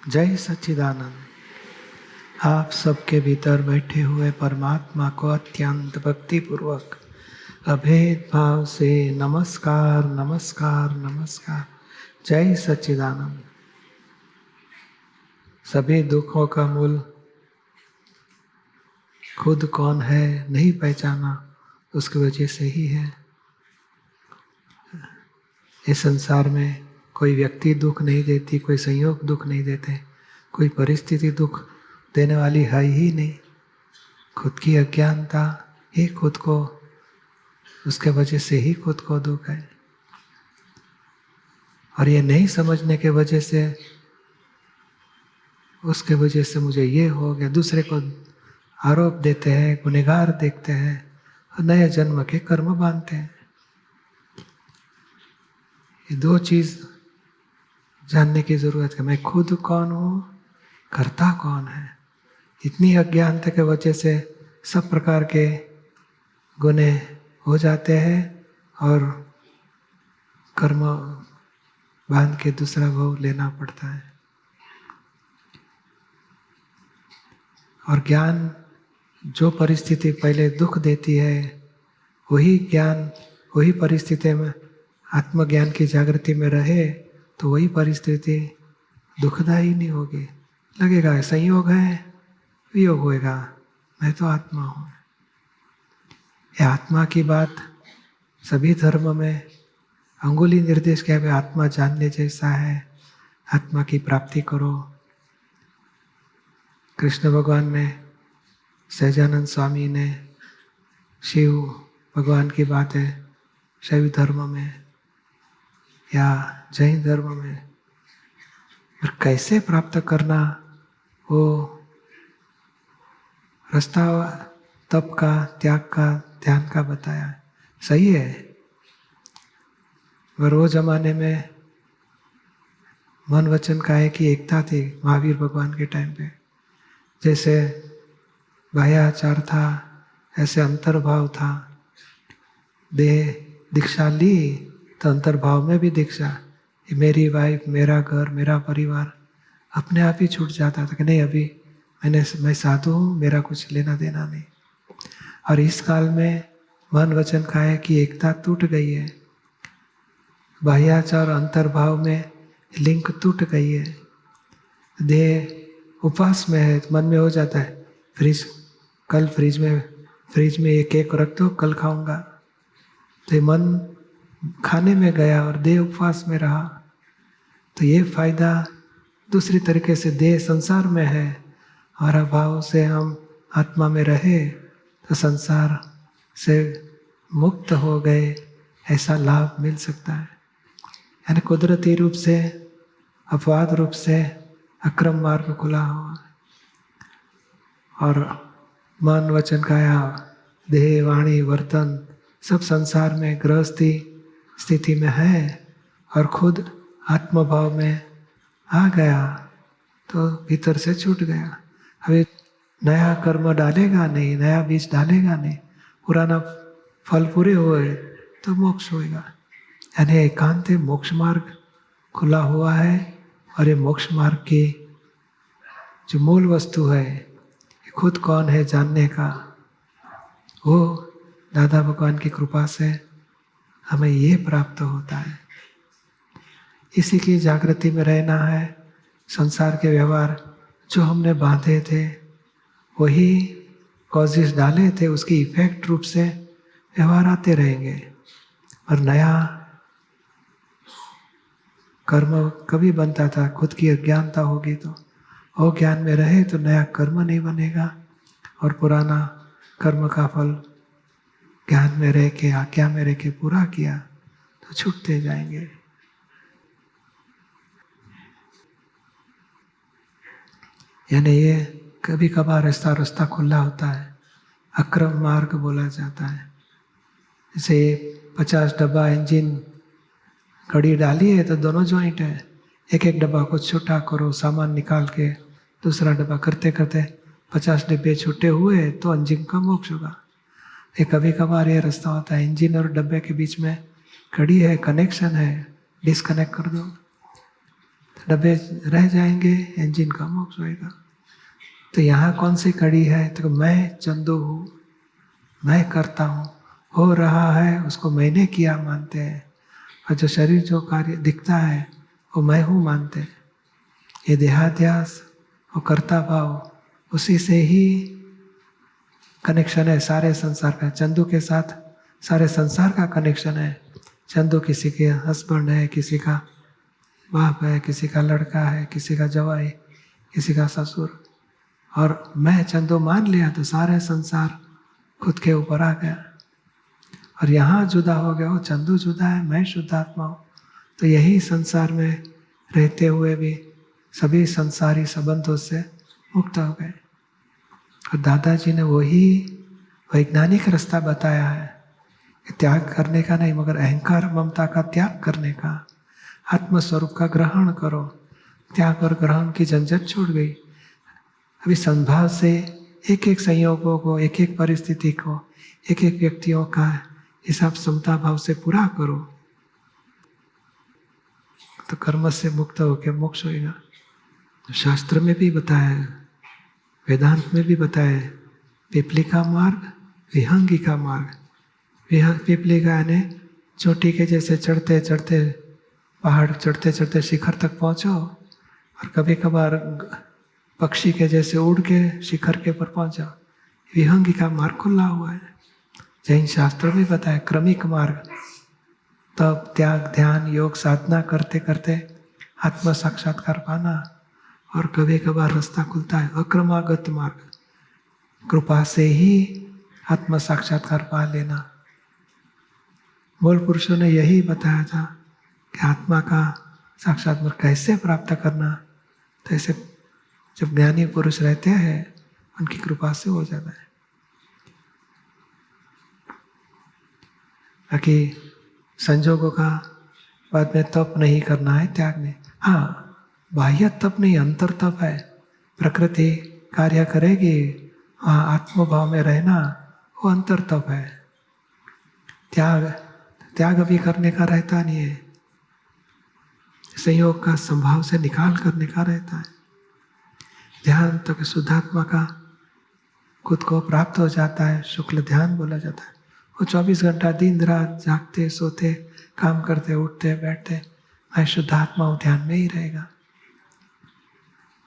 जय सच्चिदानंद। आप सबके भीतर बैठे हुए परमात्मा को अत्यंत भक्ति पूर्वक अभेद भाव से नमस्कार नमस्कार नमस्कार। जय सच्चिदानंद। सभी दुखों का मूल खुद कौन है नहीं पहचाना, उसकी वजह से ही है। इस संसार में कोई व्यक्ति दुख नहीं देती, कोई संयोग दुख नहीं देते, कोई परिस्थिति दुख देने वाली है ही नहीं। खुद की अज्ञानता ही खुद को, उसके वजह से ही खुद को दुख है। और ये नहीं समझने के वजह से, उसके वजह से मुझे ये हो गया, दूसरे को आरोप देते हैं, गुनहगार देखते हैं और नए जन्म के कर्म बांधते हैं। ये दो चीज जानने की जरूरत है। मैं खुद कौन हूँ, करता कौन है। इतनी अज्ञानता के वजह से सब प्रकार के गुनाह हो जाते हैं और कर्म बांध के दूसरा भोग लेना पड़ता है। और ज्ञान जो परिस्थिति पहले दुख देती है, वही ज्ञान, वही परिस्थिति में आत्मज्ञान की जागृति में रहे तो वही परिस्थिति दुखदायी नहीं होगी। लगेगा संयोग है, वियोग होएगा, मैं तो आत्मा हूँ। ये आत्मा की बात सभी धर्म में अंगुली निर्देश किया है, आत्मा जानने जैसा है, आत्मा की प्राप्ति करो। कृष्ण भगवान ने, सहजानंद स्वामी ने, शिव भगवान की बात है शैव धर्म में या जैन धर्म में। और कैसे प्राप्त करना, वो रास्ता तप का, त्याग का, ध्यान का बताया। सही है। और वो जमाने में मन वचन काया की एकता थी महावीर भगवान के टाइम पे। जैसे बाह्याचार था, ऐसे अंतर्भाव था। देह दीक्षा ली तो अंतर्भाव में भी दीक्षा। मेरी वाइफ, मेरा घर, मेरा परिवार अपने आप ही छूट जाता था कि नहीं, अभी मैं साधु हूँ, मेरा कुछ लेना देना नहीं। और इस काल में मन वचन काया की एकता टूट गई है। बाह्याचार अंतर्भाव में लिंक टूट गई है। देह उपवास में है, मन में हो जाता है कल फ्रिज में एक केक रख दो, कल खाऊंगा। तो मन खाने में गया और देह उपवास में रहा। तो ये फायदा दूसरी तरीके से देह संसार में है, हमारा भाव से हम आत्मा में रहे तो संसार से मुक्त हो गए, ऐसा लाभ मिल सकता है। यानी कुदरती रूप से, अपवाद रूप से अक्रम मार्ग खुला हुआ। और मन वचन काया, देह वाणी वर्तन सब संसार में गृहस्थी स्थिति में है और खुद आत्मभाव में आ गया तो भीतर से छूट गया। अभी नया कर्म डालेगा नहीं, नया बीज डालेगा नहीं, पुराना फल पूरे हुए तो मोक्ष होएगा। यानी एकांत मोक्ष मार्ग खुला हुआ है। और ये मोक्ष मार्ग की जो मूल वस्तु है, खुद कौन है जानने का, वो दादा भगवान की कृपा से हमें ये प्राप्त होता है। इसी की जागृति में रहना है। संसार के व्यवहार जो हमने बांधे थे, वही कॉजेस डाले थे, उसकी इफेक्ट रूप से व्यवहार आते रहेंगे। और नया कर्म कभी बनता था, खुद की अज्ञानता होगी तो, और ज्ञान में रहे तो नया कर्म नहीं बनेगा और पुराना कर्म का फल ज्ञान में रह के, आज्ञा में रह के पूरा किया तो छूटते जाएंगे। यानी ये कभी कभार रास्ता खुला होता है, अक्रम मार्ग बोला जाता है। जैसे 50 डब्बा इंजन घड़ी डाली है तो दोनों जॉइंट है, एक एक डब्बा को छोटा करो, सामान निकाल के दूसरा डब्बा करते करते 50 डब्बे छोटे हुए तो इंजन का मोक्ष होगा। ये कभी कभार ये रास्ता होता है, इंजन और डब्बे के बीच में घड़ी है, कनेक्शन है, डिस्कनेक्ट कर दो डब्बे रह जाएंगे, इंजन कम हो जाएगा। तो यहाँ कौन सी कड़ी है? तो मैं चंदू हूँ, मैं करता हूँ, हो रहा है उसको मैंने किया मानते हैं, और जो शरीर जो कार्य दिखता है वो मैं हूँ मानते हैं। ये देहाध्यास और कर्ता भाव, उसी से ही कनेक्शन है सारे संसार का। चंदू के साथ सारे संसार का कनेक्शन है। चंदू किसी के हस्बैंड है, किसी का बाप है, किसी का लड़का है, किसी का जवाई, किसी का ससुर, और मैं चंदू मान लिया तो सारे संसार खुद के ऊपर आ गया। और यहाँ जुदा हो गया, वो चंदू जुदा है, मैं शुद्धात्मा हूँ। तो यही संसार में रहते हुए भी सभी संसारी संबंधों से मुक्त हो गए। और दादाजी ने वही वैज्ञानिक रास्ता बताया है कि त्याग करने का नहीं, मगर अहंकार ममता का त्याग करने का, आत्मस्वरूप का ग्रहण करो। त्याग और ग्रहण की झंझट छूट गई। अभी संभाव से एक एक संयोगों को, एक एक परिस्थिति को, एक एक व्यक्तियों का हिसाब समता भाव से पूरा करो, तो कर्म से मुक्त होकर मोक्ष होगा। तो शास्त्र में भी बताया है, वेदांत में भी बताया है, पिपली का मार्ग, विहंगी का मार्ग। पिपली का यानी चोटी के जैसे चढ़ते चढ़ते, पहाड़ चढ़ते चढ़ते शिखर तक पहुँचो, और कभी कभार पक्षी के जैसे उड़ के शिखर के ऊपर पहुँच जाओ। विहंगी का मार्ग खुला हुआ है। जैन शास्त्र में बताया क्रमिक मार्ग, तब त्याग ध्यान योग साधना करते करते आत्म साक्षात्कार पाना। और कभी कभार रास्ता खुलता है अक्रमागत मार्ग, कृपा से ही आत्म साक्षात्कार पा लेना। मूल पुरुषों ने यही बताया था कि आत्मा का साक्षात्कार कैसे प्राप्त करना। तो ऐसे जब ज्ञानी पुरुष रहते हैं उनकी कृपा से हो जाता है। बाकी संजोगों का बाद में तप नहीं करना है, त्याग नहीं। हाँ, बाह्य तप नहीं, अंतर तप है। प्रकृति कार्य करेगी, वहाँ आत्मभाव में रहना, वो अंतर तप है। त्याग अभी करने का रहता नहीं है, संयोग का संभाव से निकाल करने का रहता है। ध्यान तक शुद्धात्मा का खुद को प्राप्त हो जाता है, शुक्ल ध्यान बोला जाता है। वो 24 घंटा दिन रात जागते सोते काम करते उठते बैठते, मैं शुद्धात्मा हूँ, ध्यान में ही रहेगा।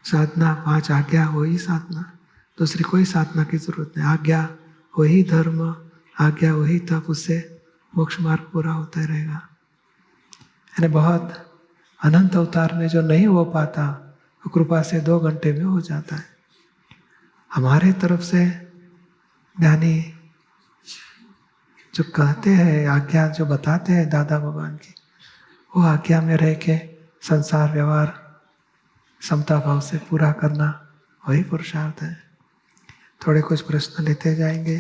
साधना 5 आज्ञा, वही साधना, दूसरी कोई साधना की जरूरत नहीं। आज्ञा वही धर्म, आज्ञा वही तप, उससे मोक्ष मार्ग पूरा होता रहेगा। यानी बहुत अनंत अवतार में जो नहीं हो पाता वो कृपा से 2 घंटे में हो जाता है। हमारे तरफ से ज्ञानी जो कहते हैं, आज्ञा जो बताते हैं दादा भगवान की, वो आज्ञा में रह के संसार व्यवहार समता भाव से पूरा करना, वही पुरुषार्थ है। थोड़े कुछ प्रश्न लेते जाएंगे।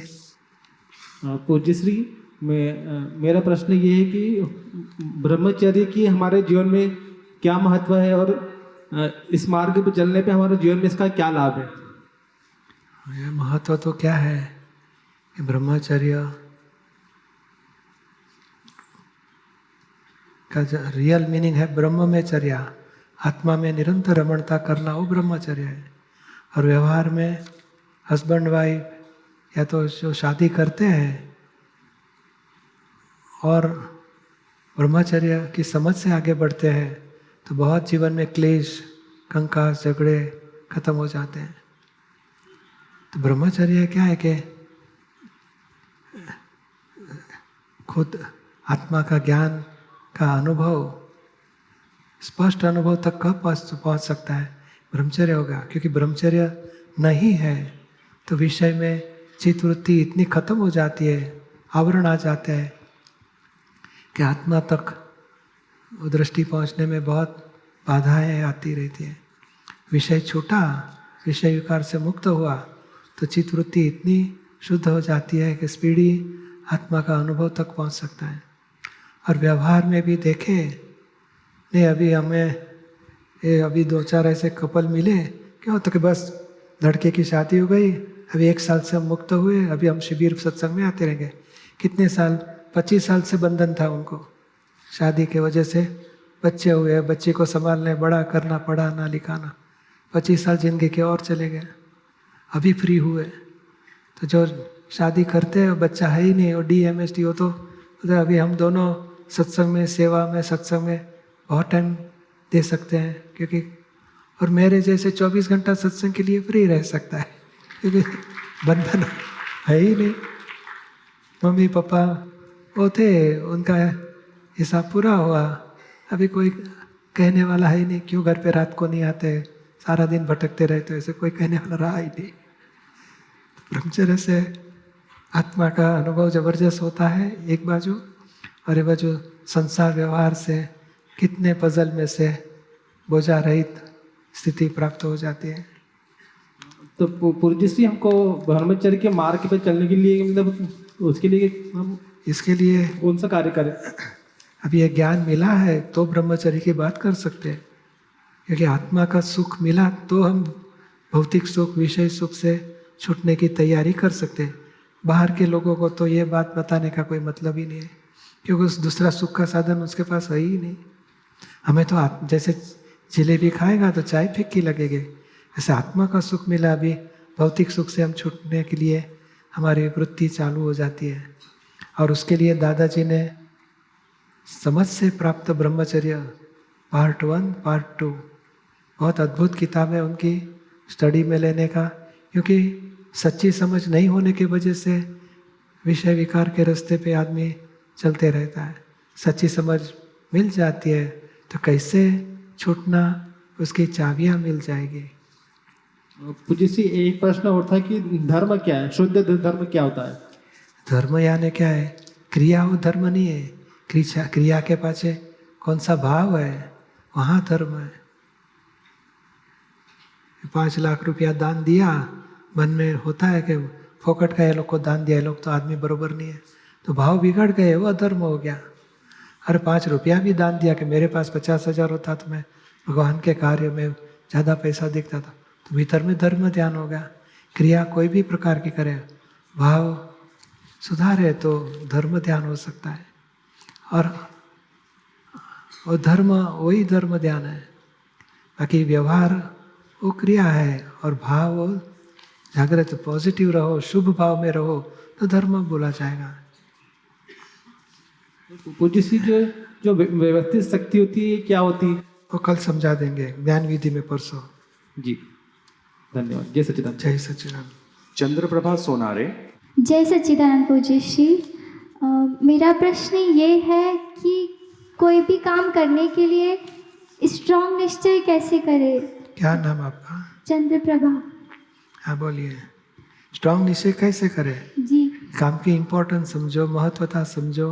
पूज्य श्री, मेरा प्रश्न ये है कि ब्रह्मचर्य की हमारे जीवन में क्या महत्व है, और इस मार्ग पर चलने पे हमारे जीवन में इसका क्या लाभ है? यह महत्व तो क्या है कि ब्रह्मचर्य का रियल मीनिंग है ब्रह्म में चर्या, आत्मा में निरंतर रमणता करना, वो ब्रह्मचर्य है। और व्यवहार में हस्बैंड वाइफ या तो जो शादी करते हैं और ब्रह्मचर्य की समझ से आगे बढ़ते हैं, तो बहुत जीवन में क्लेश कंकास झगड़े खत्म हो जाते हैं। तो ब्रह्मचर्य क्या है कि खुद आत्मा का ज्ञान का अनुभव, स्पष्ट अनुभव तक कब पहुंच सकता है? ब्रह्मचर्य होगा। क्योंकि ब्रह्मचर्य नहीं है तो विषय में चित्तवृत्ति इतनी खत्म हो जाती है, आवरण आ जाते हैं कि आत्मा तक दृष्टि पहुंचने में बहुत बाधाएं आती रहती है। विषय छूटा, विषय विकार से मुक्त हुआ तो चित्तवृत्ति इतनी शुद्ध हो जाती है कि स्पीडी आत्मा का अनुभव तक पहुंच सकता है। और व्यवहार में भी देखे नहीं, अभी 2-4 ऐसे कपल मिले, क्या होता कि बस लड़के की शादी हो गई, अभी 1 साल से हम मुक्त हुए, अभी हम शिविर सत्संग में आते रहेंगे। कितने साल? 25 साल से बंधन था उनको, शादी के वजह से बच्चे हुए, बच्चे को संभालने, बड़ा करना, पढ़ाना लिखाना, 25 साल जिंदगी के और चले गए। अभी फ्री हुए तो जो शादी करते हैं बच्चा है ही नहीं, और DMST हो तो अभी हम दोनों सत्संग में, सेवा में, सत्संग में बहुत टाइम दे सकते हैं, क्योंकि और मेरे जैसे 24 घंटा सत्संग के लिए फ्री रह सकता है, क्योंकि बंधन है ही नहीं। मम्मी पापा वो थे, उनका हिसाब पूरा हुआ, अभी कोई कहने वाला है ही नहीं, क्यों घर पे रात को नहीं आते, सारा दिन भटकते रहते, ऐसे कोई कहने वाला रहा ही नहीं। ब्रह्मचर्य से आत्मा का अनुभव जबरदस्त होता है एक बाजू, और एक बाजू संसार व्यवहार से कितने पजल में से बोझा रहित स्थिति प्राप्त हो जाती है। तो पूज्य श्री हमको ब्रह्मचर्य के मार्ग पे चलने के लिए मतलब उसके लिए हम इसके लिए कौन सा कार्य करें? अभी ये ज्ञान मिला है तो ब्रह्मचर्य की बात कर सकते हैं, क्योंकि आत्मा का सुख मिला तो हम भौतिक सुख, विषय सुख से छूटने की तैयारी कर सकते हैं। बाहर के लोगों को तो ये बात बताने का कोई मतलब ही नहीं है, क्योंकि उस दूसरा सुख का साधन उसके पास है ही नहीं। हमें तो जैसे जलेबी खाएगा तो चाय फीकी लगेगी, ऐसे आत्मा का सुख मिला, अभी भौतिक सुख से हम छूटने के लिए हमारी वृत्ति चालू हो जाती है। और उसके लिए दादाजी ने समझ से प्राप्त ब्रह्मचर्य पार्ट 1, पार्ट 2 बहुत अद्भुत किताब है उनकी स्टडी में लेने का, क्योंकि सच्ची समझ नहीं होने की वजह से विषय विकार के रास्ते पे आदमी चलते रहता है। सच्ची समझ मिल जाती है तो कैसे छूटना, उसकी चाबियाँ मिल जाएगी। पूज्य श्री एक प्रश्न और था कि धर्म क्या है, शुद्ध धर्म क्या होता है? धर्म यानी क्या है? क्रिया वो धर्म नहीं है, क्रिया के पाछे कौन सा भाव है वहाँ धर्म है। 5 लाख रुपया दान दिया, मन में होता है कि फोकट का ये लोग को दान दिया, ये लोग तो आदमी बरोबर नहीं है, तो भाव बिगड़ गए, वो अधर्म हो गया। अरे 5 रुपया भी दान दिया कि मेरे पास 50,000 होता तो मैं भगवान के कार्य में ज़्यादा पैसा दिखता था, तो भीतर में धर्म ध्यान हो गया। क्रिया कोई भी प्रकार की करे, भाव सुधारे तो धर्म ध्यान हो सकता है। और धर्म वही धर्म ध्यान है, बाकी व्यवहार वो क्रिया है, और भाव जागृत पॉजिटिव रहो, शुभ भाव में रहो तो धर्म बोला जाएगा। पूज्य श्री जो व्यवस्थित शक्ति होती है क्या होती है? वो कल समझा देंगे ज्ञान विधि में परसों। जी धन्यवाद। जय सच्चिदानंद। जय सच्चिदानंद। चंद्रप्रभा सोनारे। जय सच्चिदानंद पूज्य श्री। मेरा प्रश्न ये है कि कोई भी काम करने के लिए स्ट्रॉन्ग निश्चय कैसे करे? क्या नाम आपका? चंद्रप्रभा। हाँ बोलिए। स्ट्रॉन्ग निश्चय कैसे करें? जी। काम की इम्पोर्टेंस समझो, महत्वता समझो,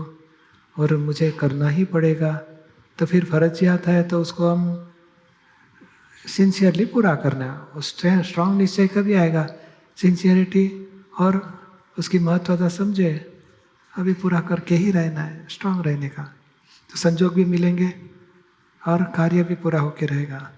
और मुझे करना ही पड़ेगा, तो फिर फर्जियात है तो उसको हम सिंसियरली पूरा करना है। स्ट्रॉन्ग निश्चय कभी आएगा? सिंसियरिटी और उसकी महत्वता समझे, अभी पूरा करके ही रहना है, स्ट्रॉन्ग रहने का, तो संजोग भी मिलेंगे और कार्य भी पूरा होके रहेगा।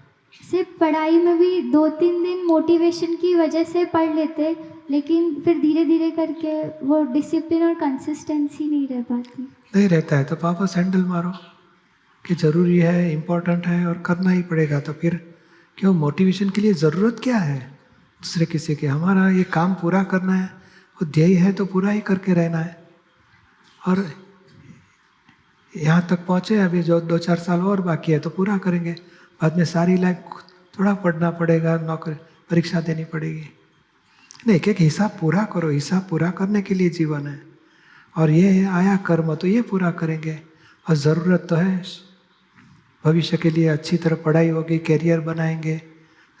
सिर्फ पढ़ाई में भी 2-3 दिन मोटिवेशन की वजह से पढ़ लेते, लेकिन फिर धीरे धीरे करके वो डिसिप्लिन और कंसिस्टेंसी नहीं रह पाती। नहीं रहता है तो वापस हैंडल मारो कि ज़रूरी है, इम्पोर्टेंट है और करना ही पड़ेगा। तो फिर क्यों मोटिवेशन के लिए ज़रूरत क्या है दूसरे किसी के? हमारा ये काम पूरा करना है, वो ध्येय है तो पूरा ही करके रहना है। और यहाँ तक पहुँचे, अभी जो 2-4 साल और बाकी है तो पूरा करेंगे, बाद में सारी लाइफ थोड़ा पढ़ना पड़ेगा, नौकरी परीक्षा देनी पड़ेगी। नहीं, एक हिसाब पूरा करो, हिसाब पूरा करने के लिए जीवन है, और ये आया कर्म तो ये पूरा करेंगे। और ज़रूरत तो है भविष्य के लिए, अच्छी तरह पढ़ाई होगी, कैरियर बनाएंगे,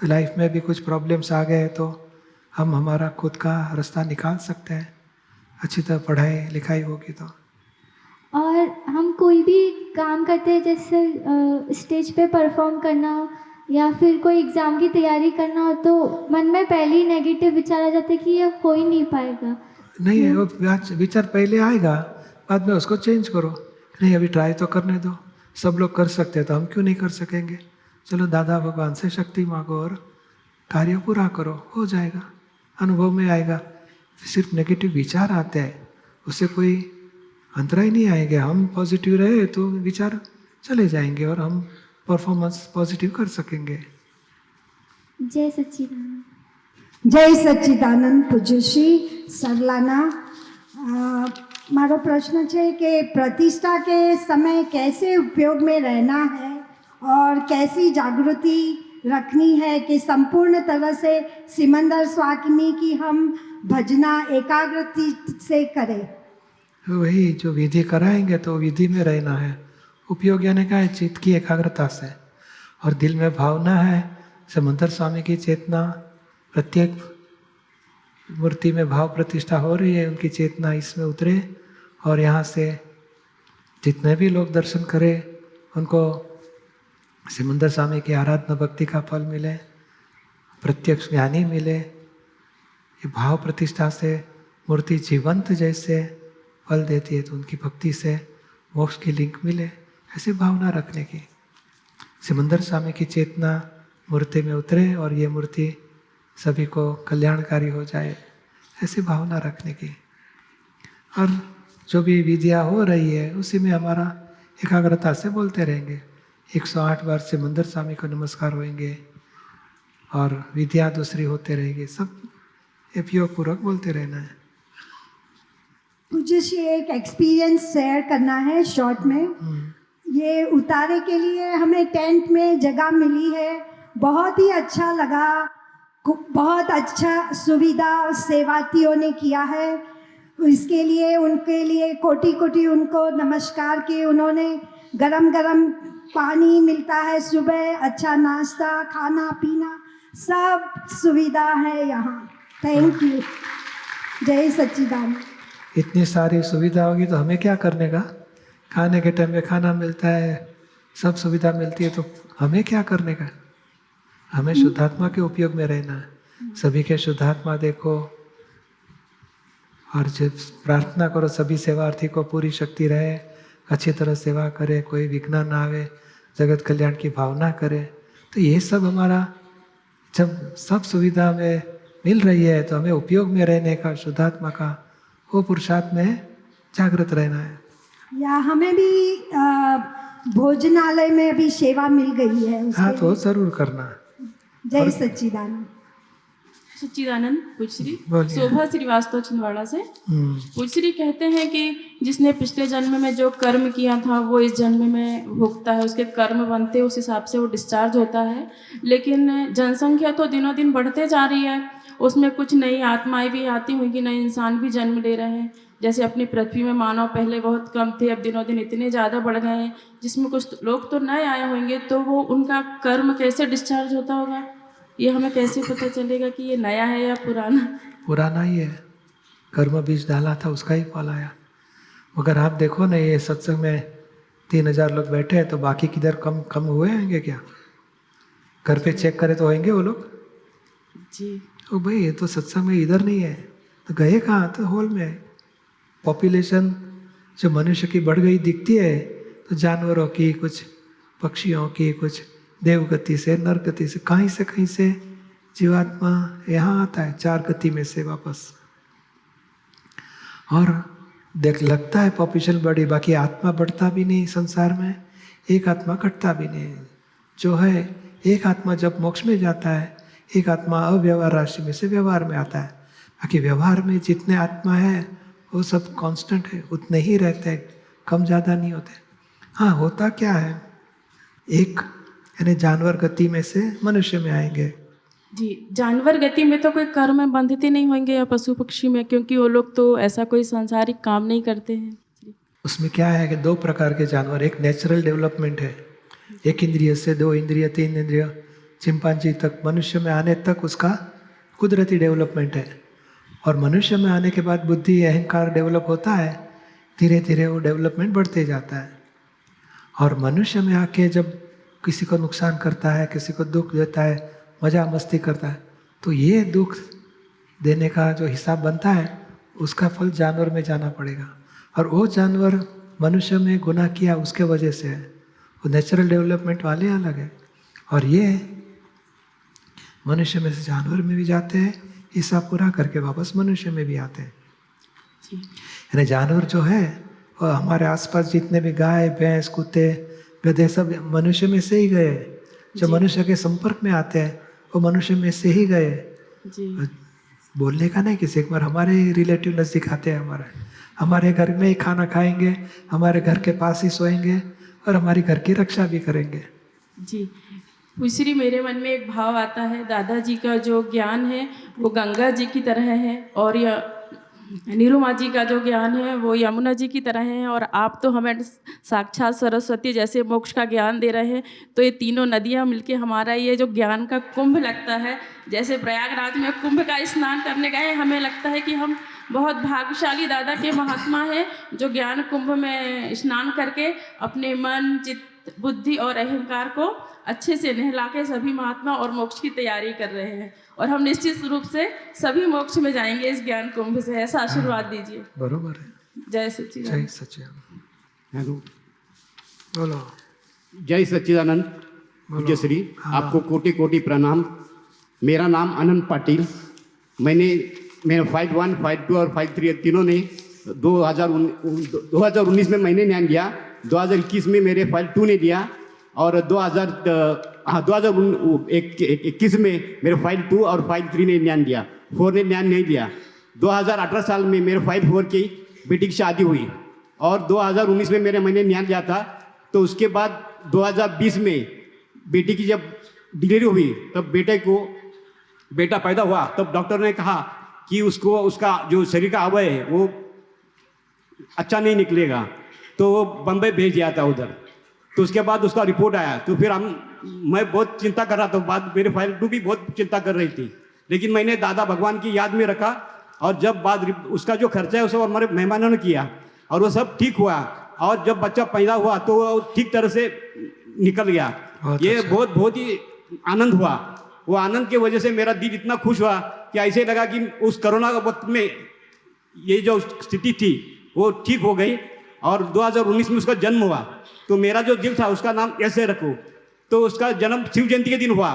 तो लाइफ में भी कुछ प्रॉब्लम्स आ गए तो हम हमारा खुद का रास्ता निकाल सकते हैं, अच्छी तरह पढ़ाई लिखाई होगी तो। और हम कोई भी काम करते हैं, जैसे स्टेज पे परफॉर्म करना या फिर कोई एग्ज़ाम की तैयारी करना हो, तो मन में पहले ही नेगेटिव विचार आ जाता है कि ये हो ही नहीं पाएगा। नहीं है, वो विचार पहले आएगा, बाद में उसको चेंज करो। नहीं, अभी ट्राई तो करने दो, सब लोग कर सकते हैं तो हम क्यों नहीं कर सकेंगे? चलो दादा भगवान से शक्ति मांगो और कार्य पूरा करो, हो जाएगा, अनुभव में आएगा। सिर्फ नेगेटिव विचार आते हैं, उससे कोई अंतराय नहीं आएंगे। हम पॉजिटिव रहे तो विचार चले जाएंगे और हम परफॉर्मेंस पॉजिटिव कर सकेंगे। जय सच्चिदानंद। જય સચ્ચિદાનંદ પૂજ્યશ્રી સરલાના મારો પ્રશ્ન છે કે प्रतिष्ठा के समय कैसे उपयोग में रहना है और कैसी जागृति रखनी है कि संपूर्ण तरह से सिमंदर स्वामी की हम भजना एकाग्रता से करें। वही जो विधि कराएंगे तो विधि में रहना है। उपयोग यानी क्या है? चित्त की एकाग्रता से, और दिल में भावना है समंदर स्वामी की चेतना। प्रत्येक मूर्ति में भाव प्रतिष्ठा हो रही है, उनकी चेतना इसमें उतरे और यहाँ से जितने भी लोग दर्शन करें उनको समंदर स्वामी की आराधना भक्ति का फल मिले, प्रत्यक्ष ज्ञानी मिले। ये भाव प्रतिष्ठा से मूर्ति जीवंत जैसे फल देती है, तो उनकी भक्ति से मोक्ष की लिंक मिले, ऐसी भावना रखने की। समंदर स्वामी की चेतना मूर्ति में उतरे और ये मूर्ति सभी को कल्याणकारी हो जाए, ऐसी भावना रखने की। और जो भी विधियाँ हो रही है उसी में हमारा एकाग्रता से बोलते रहेंगे। 108 बार समंदर स्वामी को नमस्कार होंगे और विधियाँ दूसरी होते रहेगी, सब उपयोग पूर्वक बोलते रहना है। पूज्यश्री एक एक्सपीरियंस शेयर करना है शॉर्ट में। ये उतारे के लिए हमें टेंट में जगह मिली है, बहुत ही अच्छा लगा, बहुत अच्छा सुविधा सेवार्थियों ने किया है। इसके लिए उनके लिए कोटि कोटि उनको नमस्कार कि उन्होंने गरम गरम पानी मिलता है सुबह, अच्छा नाश्ता खाना पीना सब सुविधा है यहाँ। Thank you. जय सच्चिदानंद। इतनी सारी सुविधा होगी तो हमें क्या करने का? खाने के टाइम में खाना मिलता है, सब सुविधा मिलती है, तो हमें क्या करने का? हमें शुद्धात्मा के उपयोग में रहना है। सभी के शुद्धात्मा देखो और जब प्रार्थना करो सभी सेवार्थी को पूरी शक्ति रहे, अच्छी तरह सेवा करे, कोई विघ्न ना आवे, जगत कल्याण की भावना करे। तो ये सब हमारा जब सब सुविधा हमें मिल रही है तो हमें उपयोग में रहने का, शुद्धात्मा का वो पुरुषार्थ में जागृत रहना है। या हमें भी भोजनालय में अभी सेवा मिल गई है, हाँ तो जरूर करना। जय सच्चिदानंद। सच्चिदानंद पूज्यश्री बोलिए। शोभा श्रीवास्तव छिंदवाड़ा से। पूज्यश्री कहते हैं कि जिसने पिछले जन्म में जो कर्म किया था वो इस जन्म में भुगता है, उसके कर्म बनते उस हिसाब से वो डिस्चार्ज होता है। लेकिन जनसंख्या तो दिनों दिन बढ़ते जा रही है, उसमें कुछ नई आत्माएं भी आती होंगी, नए इंसान भी जन्म ले रहे हैं। जैसे अपनी पृथ्वी में मानव पहले बहुत कम थे, अब दिनों दिन इतने ज़्यादा बढ़ गए हैं, जिसमें कुछ लोग तो नए आए होंगे, तो वो उनका कर्म कैसे डिस्चार्ज होता होगा, ये हमें कैसे पता चलेगा कि ये नया है या पुराना? पुराना ही है, कर्म बीज डाला था उसका ही फल आया। मगर आप देखो ना, ये सत्संग में 3000 लोग बैठे हैं तो बाकी किधर कम हुए होंगे क्या? घर पे चेक करे तो होंगे वो लोग जी। ओ भाई ये तो सत्संग में इधर नहीं है, तो गए कहाँ? तो हॉल में। पॉपुलेशन जो मनुष्य की बढ़ गई दिखती है, तो जानवरों की, कुछ पक्षियों की, कुछ देवगति से, नरगति से, कहीं से जीवात्मा यहाँ आता है 4 गति में से वापस। और देख लगता है पॉपुलेशन बढ़ी, बाकी आत्मा बढ़ता भी नहीं संसार में, एक आत्मा घटता भी नहीं। जो है एक आत्मा जब मोक्ष में जाता है, एक आत्मा अव्यवहार राशि में से व्यवहार में आता है। बाकी व्यवहार में जितने आत्मा है वो सब कांस्टेंट है, उतने ही रहते हैं, कम ज़्यादा नहीं होते। हाँ होता क्या है, एक यानी जानवर गति में से मनुष्य में आएंगे। जी, जानवर गति में तो कोई कर्म बंधते नहीं होंगे या पशु पक्षी में, क्योंकि वो लोग तो ऐसा कोई सांसारिक काम नहीं करते हैं। उसमें क्या है कि 2 प्रकार के जानवर, एक नेचुरल डेवलपमेंट है, 1 इंद्रिय से 2 इंद्रिय 3 इंद्रिय चिंपांजी तक, मनुष्य में आने तक उसका कुदरती डेवलपमेंट है। और मनुष्य में आने के बाद बुद्धि अहंकार डेवलप होता है, धीरे धीरे वो डेवलपमेंट बढ़ते जाता है। और मनुष्य में आके जब किसी को नुकसान करता है, किसी को दुख देता है, मजा मस्ती करता है, तो ये दुख देने का जो हिसाब बनता है उसका फल जानवर में जाना पड़ेगा। और वो जानवर मनुष्य में गुनाह किया उसके वजह से है, वो नेचुरल डेवलपमेंट वाले अलग है। और ये मनुष्य में से जानवर में भी जाते हैं, हिसाब पूरा करके वापस मनुष्य में भी आते हैं। यानी जानवर जो है वो हमारे आसपास जितने भी गाय भैंस कुत्ते गधे सब मनुष्य में से ही गए, जो मनुष्य के संपर्क में आते हैं वो मनुष्य में से ही गए। जी बोलने का नहीं किसी, एक बार हमारे रिलेटिव नज़दीक आते हैं, हमारे घर में ही खाना खाएंगे, हमारे घर के पास ही सोएंगे और हमारी घर की रक्षा भी करेंगे। जी पूजश्री, मेरे मन में एक भाव आता है, दादाजी का जो ज्ञान है वो गंगा जी की तरह है और निरुमा जी का जो ज्ञान है वो यमुना जी की तरह है, और आप तो हमें साक्षात सरस्वती जैसे मोक्ष का ज्ञान दे रहे हैं। तो ये तीनों नदियाँ मिलके हमारा ये जो ज्ञान का कुंभ लगता है, जैसे प्रयागराज में कुंभ का स्नान करने गए, हमें लगता है कि हम बहुत भाग्यशाली दादा के महात्मा हैं जो ज्ञान कुंभ में स्नान करके अपने मन, चित्त, बुद्धि और अहंकार को अच्छे से नहला के सभी महात्मा और मोक्ष की तैयारी कर रहे हैं, और हम निश्चित रूप से सभी मोक्ष में जाएंगे इस ज्ञान कुंभ से। ऐसा आशीर्वाद दीजिए। बरोबर है। जय सच्चिदानंद। जय सच्चिदानंद। हेलो, बोलो। जय सच्चिदानंद। पूज्य श्री, आपको कोटि कोटि प्रणाम। मेरा नाम अनंत पाटिल। मेरा फाइल 1, फाइल 2 और फाइल 3 तीनों ने 2019 में मैंने ज्ञान लिया, 2021 में मेरे फाइल 2 ने लिया, और 2021 में मेरे फाइल 2 और फाइल 3 ने ज्ञान लिया, 4 ने ज्ञान नहीं लिया। 2018 साल में मेरे फाइल 4 की बेटी की शादी हुई, और 2019 में मैंने ज्ञान लिया था। तो उसके बाद 2020 में बेटी की जब डिलीवरी हुई, तब बेटा पैदा हुआ, तब डॉक्टर ने कहा कि उसका जो शरीर का अवयव है वो अच्छा नहीं निकलेगा, तो वो बम्बई भेज दिया था उधर। तो उसके बाद उसका रिपोर्ट आया, तो फिर मैं बहुत चिंता कर रहा था, बाद मेरे फाइल 2 भी बहुत चिंता कर रही थी, लेकिन मैंने दादा भगवान की याद में रखा, और जब बाद उसका जो खर्चा है उसे हमारे मेहमानों ने किया, और वो सब ठीक हुआ, और जब बच्चा पैदा हुआ तो वो ठीक तरह से निकल गया। ये बहुत ही आनंद हुआ। वो आनंद की वजह से मेरा दिल इतना खुश हुआ कि ऐसे लगा कि उस कोरोना के वक्त में ये जो स्थिति थी वो ठीक हो गई, और 2019 में उसका जन्म हुआ। तो मेरा जो दिल था उसका नाम ऐसे रखो, तो उसका जन्म शिव जयंती के दिन हुआ,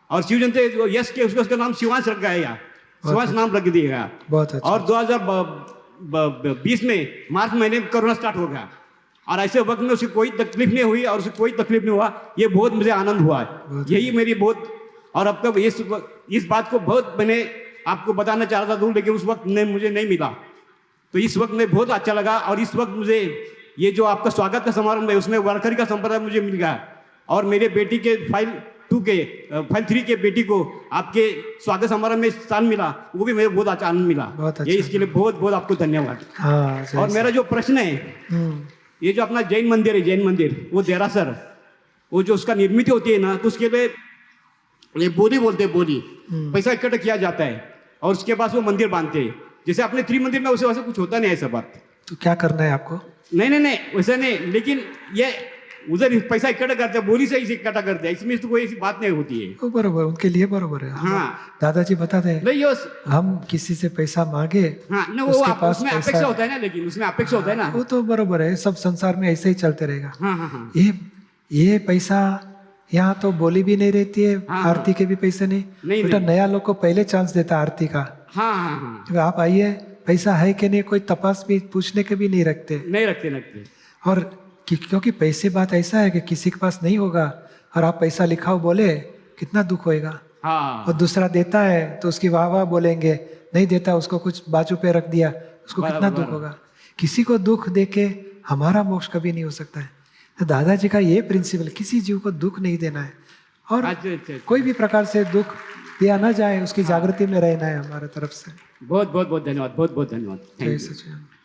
और शिव जयंती यश के उसका नाम शिवांश रख गया, शिवांश नाम रख दिएगा। बहुत अच्छा। और 2020 में मार्च महीने में कोरोना स्टार्ट हो गया, और ऐसे वक्त में उसे कोई तकलीफ नहीं हुई, और उसे कोई तकलीफ नहीं हुआ। ये बहुत मुझे आनंद हुआ, यही मेरी बहुत। और अब तक इस बात को बहुत मैंने आपको बताना चाह रहा था, लेकिन उस वक्त मुझे नहीं मिला, तो इस वक्त में बहुत अच्छा लगा। और इस वक्त मुझे ये जो आपका स्वागत का समारोह है उसमें वारकरी का संप्रदाय मुझे मिल गया, और मेरे बेटी के फाइल 3 के बेटी को आपके स्वागत समारोह में स्थान मिला, वो भी मुझे बहुत अच्छा आनंद मिला। ये इसके लिए बहुत बहुत आपको धन्यवाद। और मेरा जो प्रश्न है, ये जो अपना जैन मंदिर वो देरासर, वो जो उसका निर्मित होती है ना, तो उसके लिए ये बोली बोलते हैं, बोली पैसा इकट्ठा किया जाता है, और उसके बाद वो मंदिर बांधते हैं। जैसे अपने त्रिमंदिर में वैसे कुछ होता नहीं है ऐसा बात। तो क्या करना है आपको? नहीं वैसा नहीं, लेकिन ये उधर पैसा इकट्ठा करते हैं, बोली से ही इकट्ठा करते हैं, इसमें तो कोई ऐसी बात नहीं होती है। वो बराबर, उनके लिए बराबर है। हाँ, दादाजी बताते हैं नहीं हम किसी से पैसा मांगे, हाँ ना, वो उसमें अपेक्षा होता है ना, लेकिन उसमें अपेक्षा होता है ना, वो तो बराबर है, सब संसार में ऐसे ही चलते रहेगा। हाँ। ये पैसा यहाँ तो बोली भी नहीं रहती है, आरती के भी पैसे नहीं। बेटा नया लोग को पहले चांस देता आरती का। हाँ। आप आइए, पैसा है कि नहीं, कोई तपास भी पूछने के भी नहीं रखते। और क्योंकि पैसे बात ऐसा है कि किसी के पास नहीं होगा और आप पैसा लिखाओ बोले, कितना दुख होएगा। और दूसरा देता है तो उसकी वाह बोलेंगे, नहीं देता उसको कुछ बाजू पे रख दिया, उसको कितना दुख होगा। किसी को दुख देके हमारा मोक्ष कभी नहीं हो सकता है। तो दादाजी का ये प्रिंसिपल, किसी जीव को दुख नहीं देना है, और कोई भी प्रकार से दुख दिया ना जाए, उसकी जागृति में रहना है हमारे तरफ से। बहुत धन्यवाद। जय सच्चिदानंद।